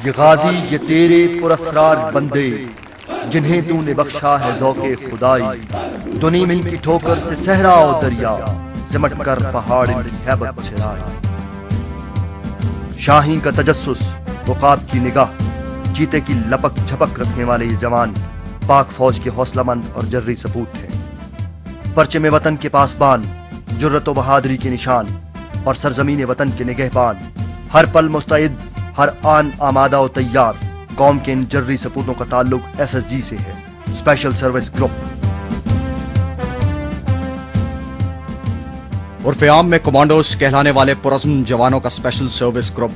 یہ غازی یہ تیرے پراسرار بندے جنہیں تو نے بخشا ہے ذوق خدائی، دنیم ان کی ٹھوکر سے صحرا و دریا، سمٹ کر پہاڑ ان کی ہیبت چھلائی۔ شاہین کا تجسس، عقاب کی نگاہ، چیتے کی لپک جھپک رکھنے والے یہ جوان پاک فوج کے حوصلہ مند اور جرری سپوت ہیں۔ پرچم وطن کے پاسبان، جرت و بہادری کے نشان اور سرزمین وطن کے نگہبان، ہر پل مستعد، ہر آن آمادہ و تیار۔ قوم کے ان جرری سپوتوں کا تعلق SSG سے ہے، اسپیشل سروس گروپ۔ عرف عام میں کمانڈوز کہلانے والے پرعزم جوانوں کا اسپیشل سروس گروپ،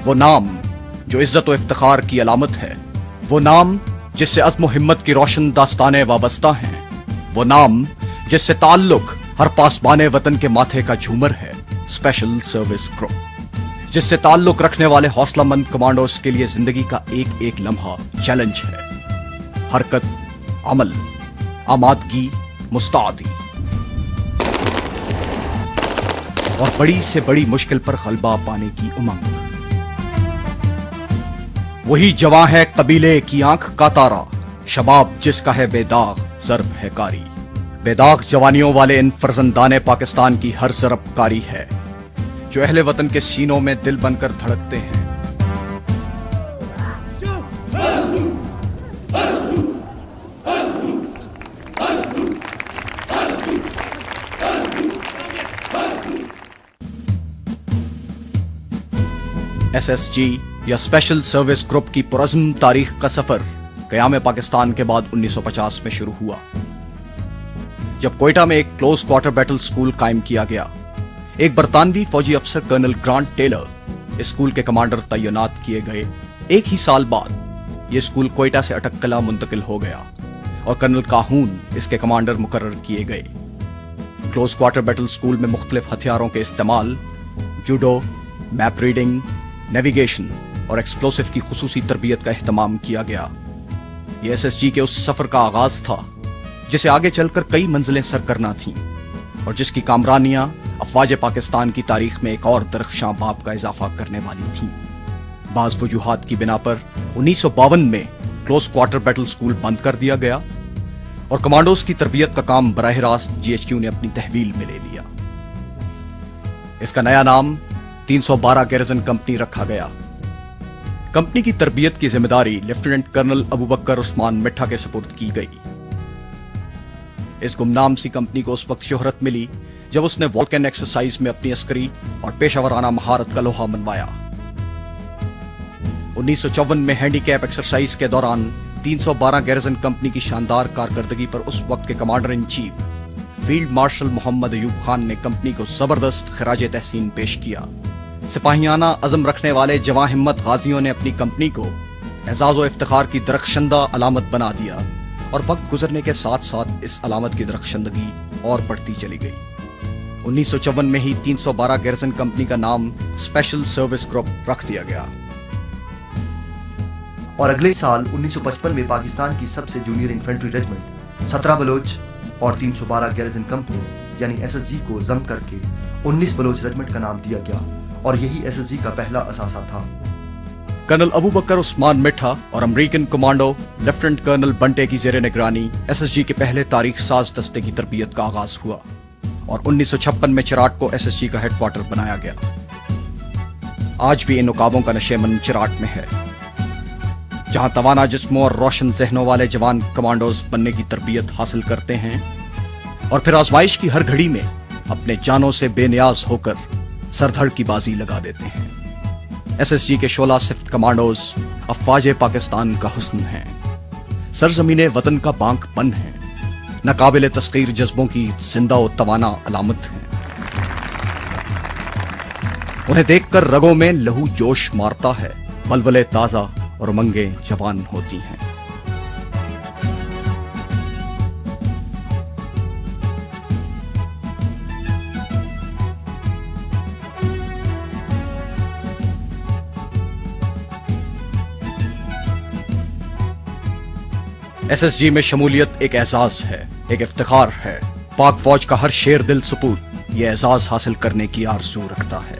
وہ نام جو عزت و افتخار کی علامت ہے، وہ نام جس سے عزم و ہمت کی روشن داستانیں وابستہ ہیں، وہ نام جس سے تعلق ہر پاسبان وطن کے ماتھے کا جھومر ہے، اسپیشل سروس گروپ۔ جس سے تعلق رکھنے والے حوصلہ مند کمانڈوز کے لیے زندگی کا ایک ایک لمحہ چیلنج ہے، حرکت، عمل، آمادگی، مستعدی اور بڑی سے بڑی مشکل پر غلبہ پانے کی امنگ۔ وہی جواں ہے قبیلے کی آنکھ کا تارا، شباب جس کا ہے بے داغ ضرب ہے کاری۔ بے داغ جوانیوں والے ان فرزندان پاکستان کی ہر ضرب کاری ہے، جو اہل وطن کے سینوں میں دل بن کر دھڑکتے ہیں۔ SSG یا اسپیشل سروس گروپ کی پرعزم تاریخ کا سفر قیام پاکستان کے بعد 1950 میں شروع ہوا، جب کوئٹہ میں ایک کلوز کوارٹر بیٹل سکول قائم کیا گیا۔ ایک برطانوی فوجی افسر کرنل گرانٹ ٹیلر اسکول کے کمانڈر تعینات کیے گئے۔ ایک ہی سال بعد یہ اسکول کوئٹہ سے اٹک قلعہ منتقل ہو گیا اور کرنل کاہون اس کے کمانڈر مقرر کیے گئے۔ کلوز کوارٹر بیٹل سکول میں مختلف ہتھیاروں کے استعمال، جوڈو، میپ ریڈنگ، نیویگیشن اور ایکسپلوسیو کی خصوصی تربیت کا اہتمام کیا گیا۔ یہ SSG کے اس سفر کا آغاز تھا جسے آگے چل کر کئی منزلیں سر کرنا تھیں اور جس کی کامرانیاں افواج پاکستان کی تاریخ میں ایک اور درخشاں باب کا اضافہ کرنے والی تھیں۔ بعض وجوہات کی بنا پر 1952 میں کلوز کوارٹر بیٹل سکول بند کر دیا گیا اور کمانڈوز کی تربیت کا کام براہ راست GHQ نے اپنی تحویل میں لے لیا۔ اس کا نیا نام 312 گیرزن کمپنی رکھا گیا۔ کمپنی کی تربیت کی ذمہ داری لیفٹیننٹ کرنل ابوبکر عثمان مٹھا کے سپرد کی گئی۔ اس گمنام سی کمپنی کو اس وقت شہرت ملی جب اس نے والکن ایکسرسائز میں اپنی عسکری اور پیشہ ورانہ مہارت کا لوہا منوایا۔ 1954 میں ہینڈی کیپ ایکسرسائز کے دوران 312 گیرزن کمپنی کی شاندار کارکردگی پر اس وقت کے commander in chief field marshal Muhammad Ayub Khan نے کمپنی کو زبردست خراج تحسین پیش کیا۔ سپاہیانہ عزم رکھنے والے جواں ہمت غازیوں نے اپنی کمپنی کو اعزاز و افتخار کی درخشندہ علامت بنا دیا اور وقت گزرنے کے ساتھ ساتھ اس علامت کی درخشندگی اور بڑھتی چلی گئی۔ 1954 میں ہی 312 گیرزن کمپنی کا نام اسپیشل سروس گروپ رکھ دیا گیا اور اگلے سال 1955 میں پاکستان کی سب سے جونیئر انفینٹری ریجمنٹ 17 بلوچ اور 312 گیرزن کمپنی یعنی SSG کو ضم کر کے 19 بلوچ ریجمنٹ کا نام دیا گیا اور یہی SSG کا پہلا اثاثہ تھا۔ کرنل ابوبکر عثمان مٹھا اور امریکن کمانڈو لیفٹیننٹ کرنل بنٹے کی زیر نگرانی SSG کے پہلے تاریخ ساز دستے کی تربیت کا آغاز ہوا اور 1956 میں چراٹ کو SSG کا ہیڈ کوارٹر بنایا گیا۔ آج بھی ان عقابوں کا نشیمن چراٹ میں ہے، جہاں توانا جسموں اور روشن ذہنوں والے جوان کمانڈوز بننے کی تربیت حاصل کرتے ہیں اور پھر آزمائش کی ہر گھڑی میں اپنے جانوں سے بے نیاز ہو کر سردھڑ کی بازی لگا دیتے ہیں۔ SSG کے شعلہ صفت کمانڈوز افواج پاکستان کا حسن ہیں، سرزمین وطن کا بانک پن ہیں، ناقابل تسخیر جذبوں کی زندہ و توانا علامت ہیں۔ انہیں دیکھ کر رگوں میں لہو جوش مارتا ہے، ولولے تازہ اور امنگیں جوان ہوتی ہیں۔ SSG میں شمولیت ایک اعزاز ہے، ایک افتخار ہے۔ پاک فوج کا ہر شیر دل سپوت یہ اعزاز حاصل کرنے کی آرزو رکھتا ہے۔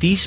30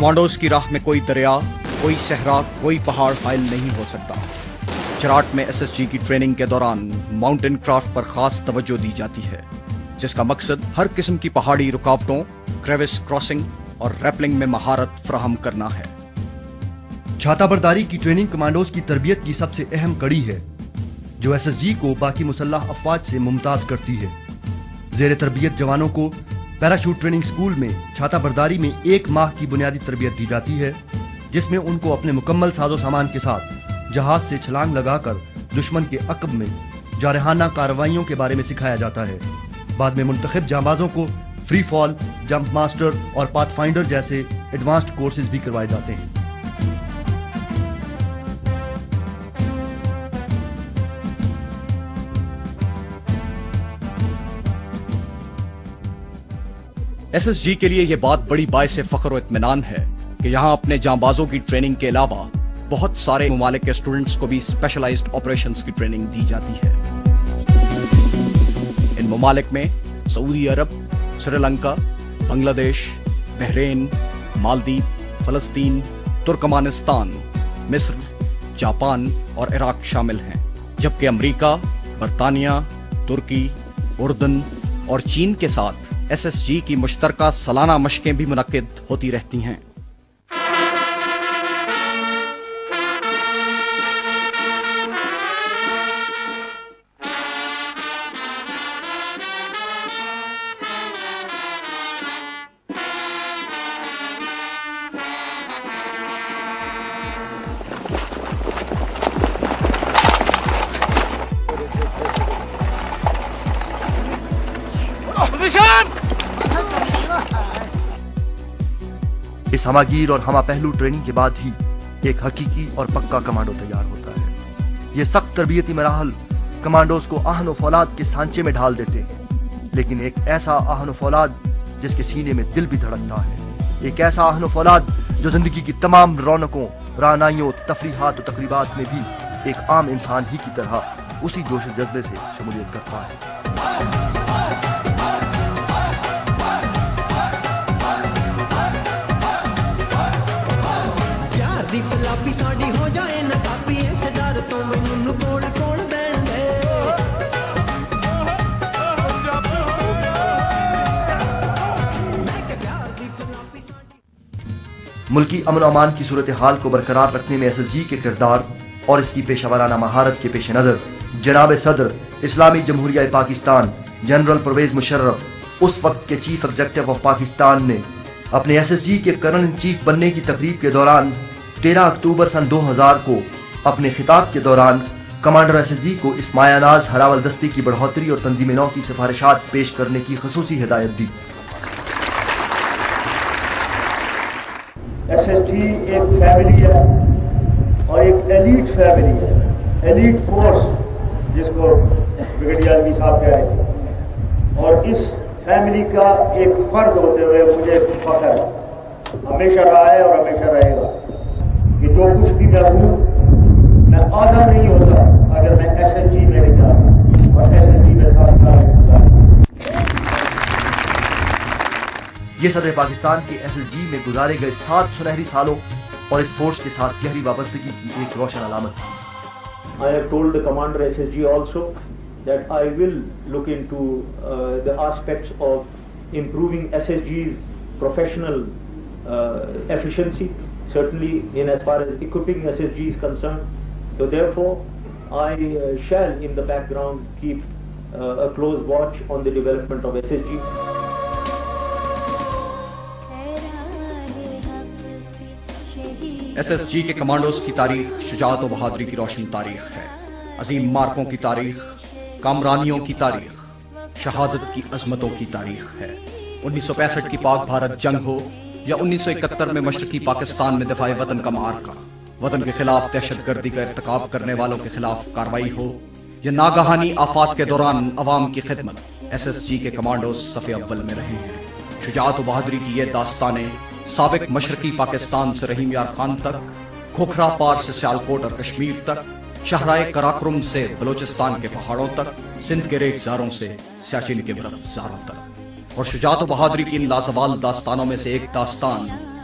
کمانڈوز کی راہ میں کوئی دریا، کوئی صحرا، کوئی پہاڑ حائل نہیں ہو سکتا۔ چراٹ میں ایس ایس جی کی ٹریننگ کے دوران ماؤنٹین کرافٹ پر خاص توجہ دی جاتی ہے، جس کا مقصد ہر قسم کی پہاڑی رکاوٹوں، کریوس کراسنگ اور ریپلنگ میں مہارت فراہم کرنا ہے۔ چھاتا برداری کی ٹریننگ کمانڈوز کی تربیت کی سب سے اہم کڑی ہے، جو ایس ایس جی کو باقی مسلح افواج سے ممتاز کرتی ہے۔ زیر تربیت جوانوں کو پیراشوٹ ٹریننگ سکول میں چھاتا برداری میں 1 ماہ کی بنیادی تربیت دی جاتی ہے، جس میں ان کو اپنے مکمل ساز و سامان کے ساتھ جہاز سے چھلانگ لگا کر دشمن کے عقب میں جارحانہ کارروائیوں کے بارے میں سکھایا جاتا ہے۔ بعد میں منتخب جانبازوں کو فری فال، جمپ ماسٹر اور پاتھ فائنڈر جیسے ایڈوانسڈ کورسز بھی کروائے جاتے ہیں۔ ایس ایس جی کے لیے یہ بات بڑی باعث فخر و اطمینان ہے کہ یہاں اپنے جانبازوں کی ٹریننگ کے علاوہ بہت سارے ممالک کے اسٹوڈنٹس کو بھی اسپیشلائزڈ آپریشنز کی ٹریننگ دی جاتی ہے۔ ان ممالک میں سعودی عرب، سری لنکا، بنگلہ دیش، بحرین، مالدیپ، فلسطین، ترکمانستان، مصر، جاپان اور عراق شامل ہیں، جبکہ امریکہ، برطانیہ، ترکی، اردن اور چین کے ساتھ ایس ایس جی کی مشترکہ سالانہ مشقیں بھی منعقد ہوتی رہتی ہیں۔ اس ہماگیر اور ہمہ پہلو ٹریننگ کے بعد ہی ایک حقیقی اور پکا کمانڈو تیار ہوتا ہے۔ یہ سخت تربیتی مراحل کمانڈوز کو آہن و فولاد کے سانچے میں ڈھال دیتے ہیں، لیکن ایک ایسا آہن و فولاد جس کے سینے میں دل بھی دھڑکتا ہے، ایک ایسا آہن و فولاد جو زندگی کی تمام رونقوں، رعنائیوں، تفریحات و تقریبات میں بھی ایک عام انسان ہی کی طرح اسی جوش و جذبے سے شمولیت کرتا ہے۔ فلافی ساڈی ہو جائے نہ کاپی اس ڈر تو مینوں کول کول بہن دے۔ ملکی امن و امان کی صورتحال کو برقرار رکھنے میں ایس ایس جی کے کردار اور اس کی پیشہ ورانہ مہارت کے پیش نظر جناب صدر اسلامی جمہوریہ پاکستان جنرل پرویز مشرف اس وقت کے چیف ایگزیکٹو آف پاکستان نے اپنے ایس ایس جی کے کرنل ان چیف بننے کی تقریب کے دوران 13 اکتوبر سن 2000 کو اپنے خطاب کے دوران کمانڈر ایس ایس جی کو اس مایہ ناز ہراول دستی کی بڑھوتری اور تنظیم نو کی سفارشات پیش کرنے کی خصوصی ہدایت دی۔ ایس ایس جی ایک فیملی ہے اور ایک ایلیٹ فیملی ہے، ایلیٹ فورس جس کو برگیڈیئر عالمی صاحب کہہ رہے ہیں، اور اس فیملی کا ایک فرد ہوتے ہوئے مجھے فخر ہے، ہمیشہ رہا ہے اور ہمیشہ رہے گا کہ جو کچھ بھی میں ہوں میں آدھا نہیں ہوتا اگر میں ایس ایس جی میں نہیں جاتا اور ایس ایس جی میں ساتھ نہ رہتا۔ یہ صدر پاکستان کے ایس ایس جی میں گزارے گئے 7 سنہری سالوں اور اس فورس کے ساتھ گہری وابستگی کی ایک روشن علامت تھی۔ I have told the commander SSG also that I will look into the aspects of improving SSG's professional efficiency, certainly in as far as equipping SSG is concerned. So therefore, I shall in the background keep a close watch on the development of SSG. S S G کے commandos کی تاریخ شجاعت و بہادری کی روشن تاریخ ہے، عظیم مارکوں کی تاریخ، کامرانیوں کی تاریخ، شہادت کی عظمتوں کی تاریخ ہے۔ 1965 کی پاک بھارت جنگ ہو یا 1971 میں مشرقی پاکستان میں دفاع وطن کا معرکہ، وطن کے خلاف دہشت گردی کا ارتکاب کرنے والوں کے خلاف کارروائی ہو یا ناگہانی آفات کے دوران عوام کی خدمت، ایس ایس جی کے کمانڈوز صف اول میں رہے ہیں۔ شجاعت و بہادری کی یہ داستانیں سابق مشرقی پاکستان سے رحیم یار خان تک، کھوکھرا پار سے سیالکوٹ اور کشمیر تک، شہرائے کراکرم سے بلوچستان کے پہاڑوں تک، سندھ کے ریگ زاروں سے سیاچن کے برف زاروں تک۔ اور شجاعت و بہادری کی ان لازوال داستانوں میں سے ایک داستان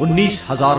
19,000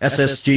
SSG